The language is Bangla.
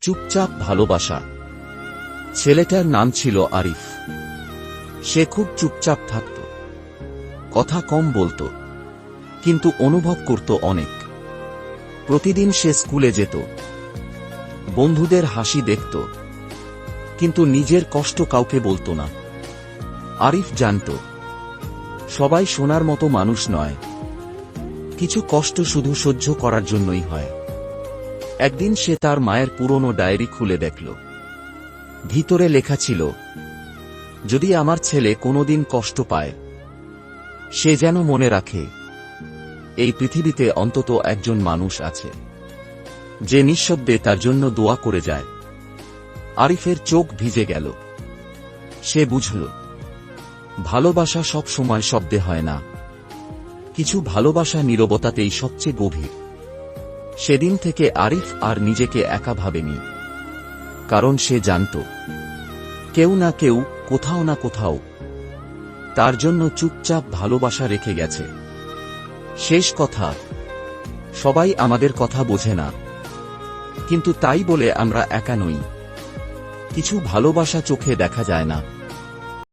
চুপচাপ ভালোবাসা। ছেলেটার নাম ছিল আরিফ। সে খুব চুপচাপ থাকত, কথা কম বলতো, কিন্তু অনুভব করত অনেক। প্রতিদিন সে স্কুলে যেত, বন্ধুদের হাসি দেখত, কিন্তু নিজের কষ্ট কাউকে বলতো না। আরিফ জানত, সবাই সোনার মতো মানুষ নয়, কিছু কষ্ট শুধু সহ্য করার জন্যই হয়। একদিন সে তার মায়ের পুরনো ডায়েরি খুলে দেখল। ভিতরে লেখা ছিল, যদি আমার ছেলে কোনোদিন কষ্ট পায়, সে যেন মনে রাখে এই পৃথিবীতে অন্তত একজন মানুষ আছে যে নিঃশব্দে তার জন্য দোয়া করে যায়। আরিফের চোখ ভিজে গেল। সে বুঝল, ভালোবাসা সব সময় শব্দে হয় না, কিছু ভালোবাসা নীরবতাতেই সবচেয়ে গভীর। সেদিন থেকে আরিফ আর নিজেকে একা ভাবেনি, কারণ সে জানত কেউ না কেউ, কোথাও না কোথাও তার জন্য চুপচাপ ভালোবাসা রেখে গেছে। শেষ কথা, সবাই আমাদের কথা বোঝে না, কিন্তু তাই বলে আমরা একা নই। কিছু ভালোবাসা চোখে দেখা যায় না,